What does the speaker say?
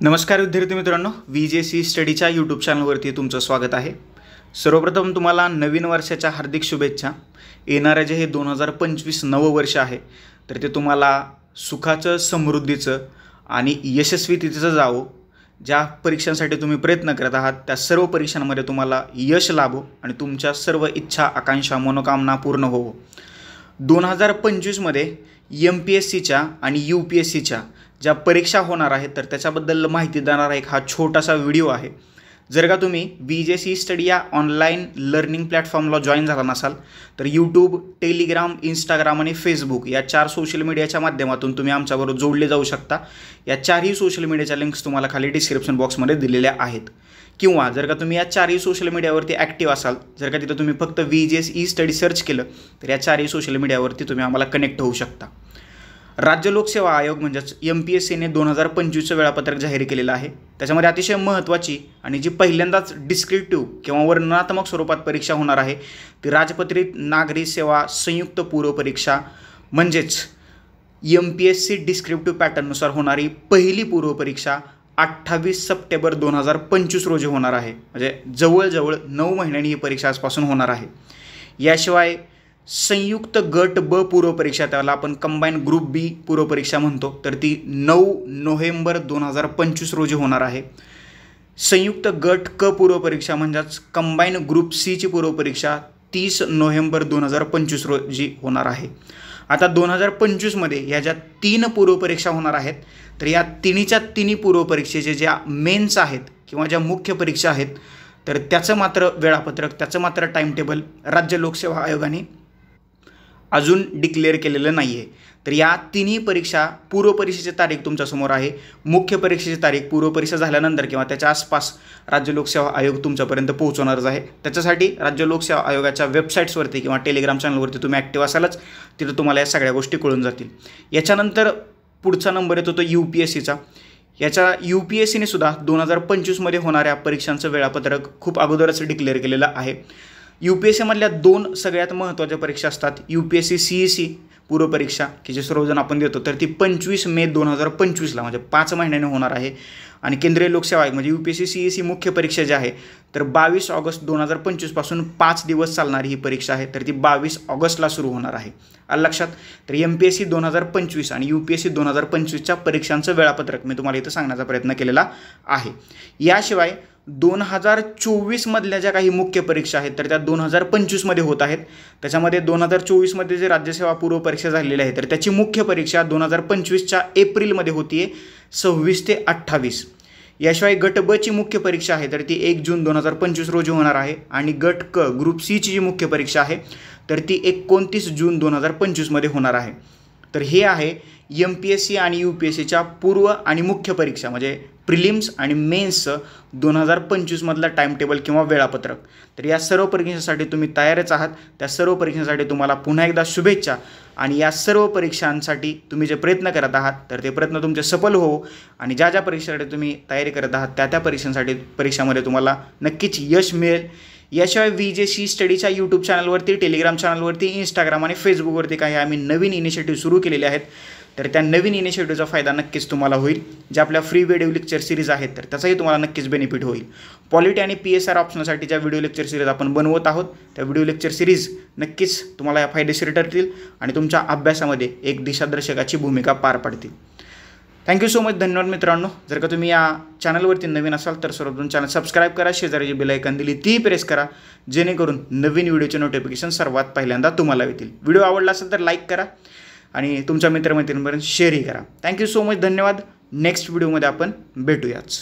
नमस्कार विद्यार्थी मित्रांनो, VJC स्टडीच्या यूट्यूब चॅनलवरती तुमचं स्वागत आहे। सर्वप्रथम तुम्हाला नवीन वर्षाच्या हार्दिक शुभेच्छा। येणारे जे हे 2025 नववर्ष आहे तर ते तुम्हाला सुखाचं, समृद्धीचं आणि यशस्वीतेचं जावो। ज्या परीक्षांसाठी तुम्ही प्रयत्न करत आहात त्या सर्व परीक्षांमध्ये तुम्हाला यश लाभो आणि तुमच्या सर्व इच्छा, आकांक्षा, मनोकामना पूर्ण होवो। 2025 मध्ये MPSCच्या आणि UPSCच्या ज्या परीक्षा होणार आहेत तर त्याच्याबद्दल माहिती देणारा एक हा छोटासा व्हिडिओ आहे। जर का तुम्ही VJC स्टडी या ऑनलाईन लर्निंग प्लॅटफॉर्मला जॉईन झाला नसाल तर यूट्यूब, टेलिग्राम, इंस्टाग्राम आणि फेसबुक या 4 सोशल मीडियाच्या माध्यमातून तुम्ही आमच्याबरोबर जोडले जाऊ शकता। या 4ही सोशल मीडियाच्या लिंक्स तुम्हाला खाली डिस्क्रिप्शन बॉक्समध्ये दिलेल्या आहेत। किंवा जर का तुम्ही या 4ही सोशल मीडियावरती ॲक्टिव्ह असाल, जर का तिथं तुम्ही फक्त VJC स्टडी सर्च केलं तर या 4ही सोशल मीडियावरती तुम्ही आम्हाला कनेक्ट होऊ शकता। राज्य लोकसेवा आयोग म्हणजेच MPSCने 2025चं वेळापत्रक जाहीर केलेलं आहे। त्याच्यामध्ये अतिशय महत्त्वाची आणि जी पहिल्यांदाच डिस्क्रिप्टिव्ह किंवा वर्णनात्मक स्वरूपात परीक्षा होणार आहे ती राजपत्रित नागरी सेवा संयुक्त पूर्व परीक्षा म्हणजेच MPSC डिस्क्रिप्टिव्ह पॅटर्ननुसार होणारी पहिली पूर्व परीक्षा 28 सप्टेंबर 2025 रोजी होणार आहे। म्हणजे जवळजवळ 9 महिन्यांनी ही परीक्षा आजपासून होणार आहे। याशिवाय संयुक्त गट ब पूर्व परीक्षा, त्याला आपण कंबाईन ग्रुप बी पूर्व परीक्षा म्हणतो, तर ती 9 नोव्हेंबर 2025 रोजी होणार आहे। संयुक्त गट क पूर्व परीक्षा म्हणजेच कंबाईन ग्रुप सीची पूर्व परीक्षा 30 नोव्हेंबर 2025 रोजी होणार आहे। आता 2025 मध्ये या ज्या 3 पूर्व परीक्षा होणार आहेत तर या तिन्हीच्या तिन्ही पूर्व परीक्षेचे ज्या मेन्स आहेत किंवा ज्या मुख्य परीक्षा आहेत तर त्याचं मात्र वेळापत्रक, त्याचं मात्र टाइम टेबल राज्य लोकसेवा आयोगाने अजून डिक्लेअर केलेलं नाही आहे। तर या तिन्ही परीक्षा, पूर्व परीक्षेची तारीख तुमच्यासमोर आहे। मुख्य परीक्षेची तारीख पूर्व परीक्षा झाल्यानंतर किंवा त्याच्या आसपास राज्य लोकसेवा आयोग तुमच्यापर्यंत पोहोचवणारच आहे। त्याच्यासाठी राज्य लोकसेवा आयोगाच्या वेबसाईट्सवरती किंवा टेलिग्राम चॅनलवरती तुम्ही ॲक्टिव्ह असालच, तिथं तुम्हाला या सगळ्या गोष्टी कळून जातील। याच्यानंतर पुढचा नंबर येतो तो UPSCचा। याच्या UPSCने सुद्धा 2025 मध्ये होणाऱ्या परीक्षांचं वेळापत्रक खूप अगोदरच डिक्लेअर केलेलं आहे। UPSCमधल्या 2 सगळ्यात महत्त्वाच्या परीक्षा असतात। UPSC CEC पूर्व परीक्षा की जे सर्वजण आपण देतो तर ती 25 मे 2025ला म्हणजे 5 महिन्याने होणार आहे। आणि केंद्रीय लोकसेवा आयोग म्हणजे UPSC CEC मुख्य परीक्षा जी आहे तर 22 ऑगस्ट 2025 पासून 5 दिवस चालणारी ही परीक्षा आहे, तर ती 22 ऑगस्टला सुरू होणार आहे। आलं लक्षात? तर MPSC 2025 आणि UPSC 2025च्या परीक्षांचं वेळापत्रक मी तुम्हाला इथं सांगण्याचा प्रयत्न केलेला आहे। याशिवाय 2024 मधल्या ज्या काही मुख्य परीक्षा आहेत तर त्या 2025 मध्ये होत आहेत। त्याच्यामध्ये 2024 मध्ये जे राज्यसेवा पूर्व परीक्षा झालेली आहे तर त्याची मुख्य परीक्षा 2025च्या एप्रिलमध्ये होती आहे, 26 ते 28। याशिवाय गट ब ची मुख्य परीक्षा आहे तर ती 1 जून 2025 रोजी होणार आहे। आणि गट क ग्रुप सी ची जी मुख्य परीक्षा आहे तर ती 29 जून 2025 मध्ये होणार आहे। तर हे आहे MPSC आणि UPSCच्या पूर्व आणि मुख्य परीक्षा म्हणजे प्रिलिम्स आणि मेन्सचं 2025 मधला टाइम टेबल किंवा वेळापत्रक। तर या सर्व परीक्षांसाठी तुम्ही तयारच आहात। त्या सर्व परीक्षांसाठी तुम्हाला पुन्हा एकदा शुभेच्छा। आणि या सर्व परीक्षांसाठी तुम्ही जे प्रयत्न करत आहात तर ते प्रयत्न तुमचे सफल हो आणि ज्या ज्या परीक्षेसाठी तुम्ही तयारी करत आहात त्या त्या परीक्षांमध्ये तुम्हाला नक्कीच यश मिळेल। याशिवाय VJC स्टडीच्या यूट्यूब चॅनलवरती, टेलिग्राम चॅनलवरती, इंस्टाग्राम आणि फेसबुकवरती काही आम्ही नवीन इनिशिएटिव्ह सुरू केलेले आहेत। तर त्या नवीन इनिशिएटिव्हचा फायदा नक्कीच तुम्हाला होईल। जे आपल्या फ्री व्हिडिओ लेक्चर सिरीज आहेत तर त्याचाही तुम्हाला नक्कीच बेनिफिट होईल। पॉलिटी आणि PSR ऑप्शनसाठी ज्या व्हिडिओ लेक्चर सिरीज आपण बनवत आहोत त्या व्हिडिओ लेक्चर सिरीज नक्कीच तुम्हाला फायदेशीर ठरतील आणि तुमच्या अभ्यासामध्ये एक दिशादर्शकाची भूमिका पार पाडतील। थँक्यू सो मच, धन्यवाद मित्रांनो। जर का तुम्ही या चॅनलवरती नवीन असाल तर सर्वप्रथम चॅनल सबस्क्राईब करा, शेजारी बेल आयकॉन दिली ती प्रेस करा जेणेकरून नवीन व्हिडिओचे नोटिफिकेशन सर्वात पहिल्यांदा तुम्हाला येतील। व्हिडिओ आवडला असेल तर लाईक करा आणि तुमच्या मित्रमैत्रिणींपर्यंत शेअरही करा। थँक्यू सो मच, धन्यवाद। नेक्स्ट व्हिडिओमध्ये आपण भेटूयाच।